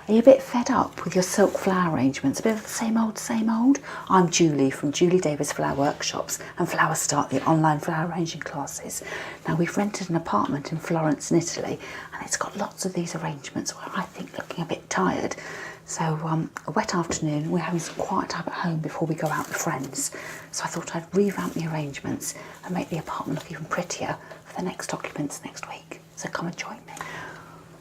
Are you a bit fed up with your silk flower arrangements? A bit of the same old, same old? I'm Julie from Julie Davis Flower Workshops and Flower Start, the online flower arranging classes. Now, we've rented an apartment in Florence in Italy, and it's got lots of these arrangements where I think looking a bit tired. So a wet afternoon, we're having some quiet time at home before we go out with friends. So I thought I'd revamp the arrangements and make the apartment look even prettier for the next occupants next week. So come and join me.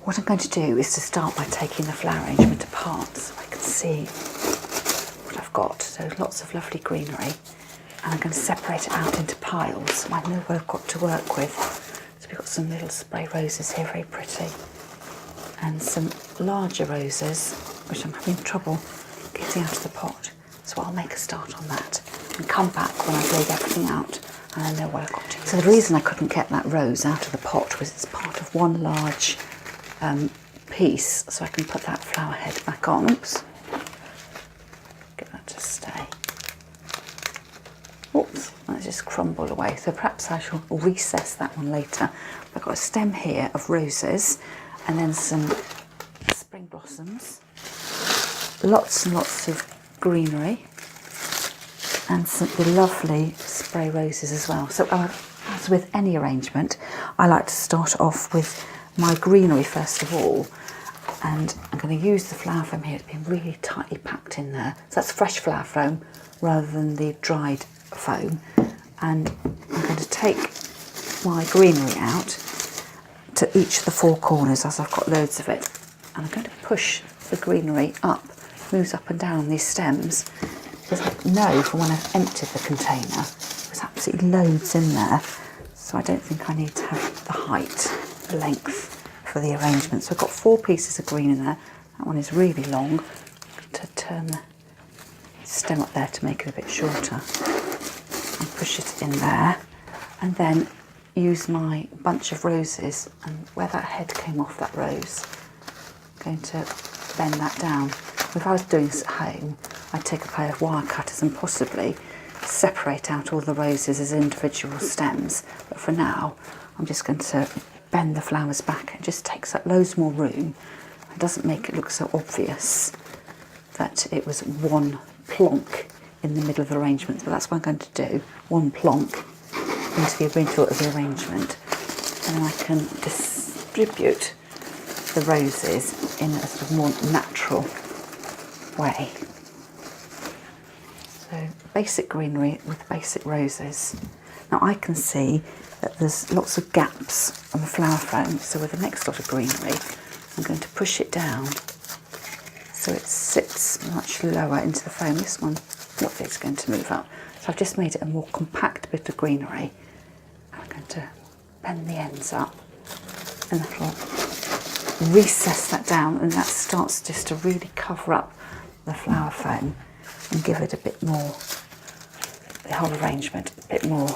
What I'm going to do is to start by taking the flower arrangement apart so I can see what I've got. So lots of lovely greenery, and I'm going to separate it out into piles so I know what I've got to work with. So we've got some little spray roses here, very pretty, and some larger roses which I'm having trouble getting out of the pot. So I'll make a start on that and come back when I've laid everything out and I know what I've got to do. So the reason I couldn't get that rose out of the pot was it's part of one large piece, so I can put that flower head back on. Oops, get that to stay. Oops, that just crumbled away, so perhaps I shall recess that one later. I've got a stem here of roses and then some spring blossoms, lots and lots of greenery, and some the lovely spray roses as well. So as with any arrangement, I like to start off with my greenery first of all, and I'm going to use the flower foam here. It's been really tightly packed in there, so that's fresh flower foam rather than the dried foam. And I'm going to take my greenery out to each of the four corners, as I've got loads of it, and I'm going to push the greenery up, moves up and down these stems, because I know from when I've emptied the container there's absolutely loads in there, so I don't think I need to have the height, the length for the arrangement. So I've got 4 pieces of green in there. That one is really long. I'm going to turn the stem up there to make it a bit shorter and push it in there, and then use my bunch of roses, and where that head came off that rose, I'm going to bend that down. If I was doing this at home, I'd take a pair of wire cutters and possibly separate out all the roses as individual stems, but for now I'm just going to bend the flowers back. It just takes up loads more room. It doesn't make it look so obvious that it was one plonk in the middle of the arrangement, but that's what I'm going to do, one plonk into the middle of the arrangement, and then I can distribute the roses in a sort of more natural way. So basic greenery with basic roses. Now I can see that there's lots of gaps on the flower foam, so with the next lot of greenery I'm going to push it down so it sits much lower into the foam. This one, what bit's going to move up? So I've just made it a more compact bit of greenery. I'm going to bend the ends up, and that'll recess that down, and that starts just to really cover up the flower foam and give it a bit more, the whole arrangement, a bit more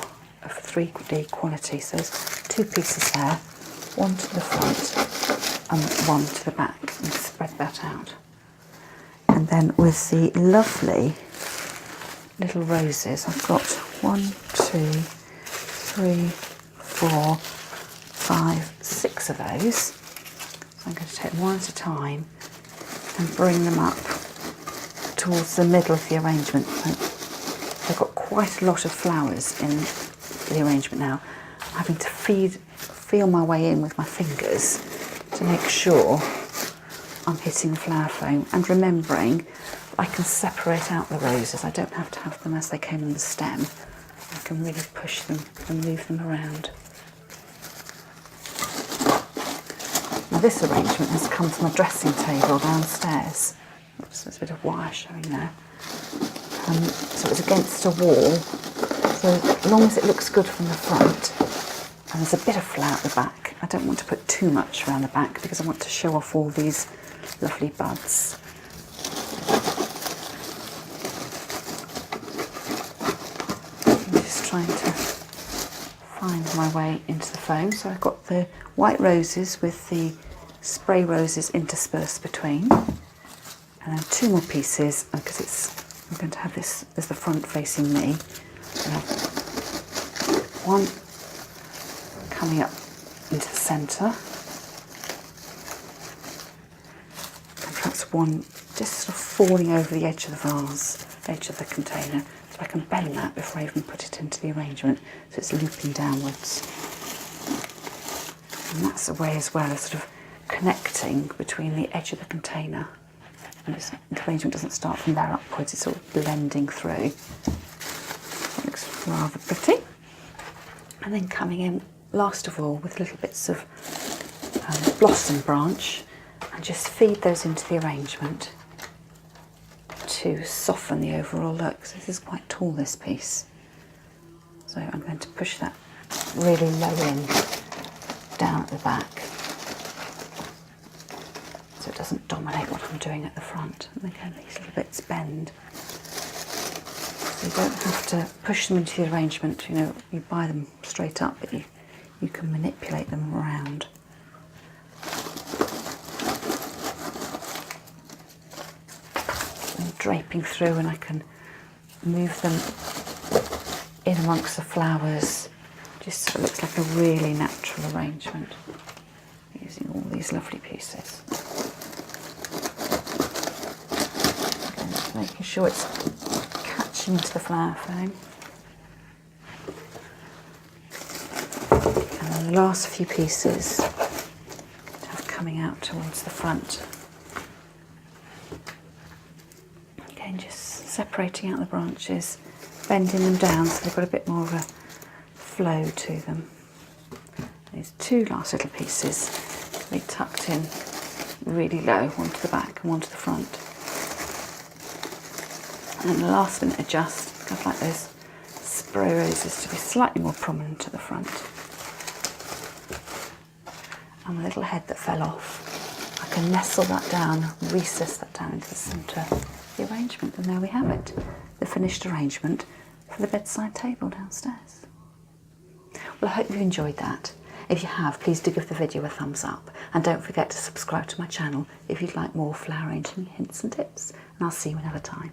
of 3D quality. So there's 2 pieces there, one to the front and one to the back, and spread that out. And then with the lovely little roses, I've got 1, 2, 3, 4, 5, 6 of those. So I'm going to take one at a time and bring them up towards the middle of the arrangement. They've got quite a lot of flowers in the arrangement now. I'm having to feel my way in with my fingers to make sure I'm hitting the flower foam, and remembering I can separate out the roses. I don't have to have them as they came on the stem. I can really push them and move them around. Now this arrangement has come from a dressing table downstairs. Oops, there's a bit of wire showing there. So it's against a wall, so as long as it looks good from the front, and there's a bit of flower at the back. I don't want to put too much around the back because I want to show off all these lovely buds. I'm just trying to find my way into the foam. So I've got the white roses with the spray roses interspersed between, and then 2 more pieces, because I'm going to have this as the front facing me. One coming up into the centre, and perhaps just one just sort of falling over the edge of the vase, edge of the container, so I can bend that before I even put it into the arrangement, so it's looping downwards. And that's a way as well of sort of connecting between the edge of the container, and the arrangement doesn't start from there upwards, it's sort of blending through. It looks rather pretty. And then coming in last of all with little bits of blossom branch, and just feed those into the arrangement to soften the overall look. So this is quite tall, this piece, so I'm going to push that really low in down at the back so it doesn't dominate what I'm doing at the front. And again, these little bits bend, so you don't have to push them into the arrangement. You know, you buy them straight up, but you can manipulate them around. And draping through, and I can move them in amongst the flowers. Just so it looks like a really natural arrangement, using all these lovely pieces. Again, just making sure it's catching into the flower foam. And then the last few pieces have coming out towards the front. Again, just separating out the branches, bending them down so they've got a bit more of a flow to them. These two last little pieces can be tucked in really low, one to the back and one to the front. And then the last minute adjust, kind of like those spray roses to be slightly more prominent at the front. And the little head that fell off, I can nestle that down, recess that down into the centre of the arrangement, and there we have it, the finished arrangement for the bedside table downstairs. Well, I hope you enjoyed that. If you have, please do give the video a thumbs up, and don't forget to subscribe to my channel if you'd like more flower arranging hints and tips, and I'll see you another time.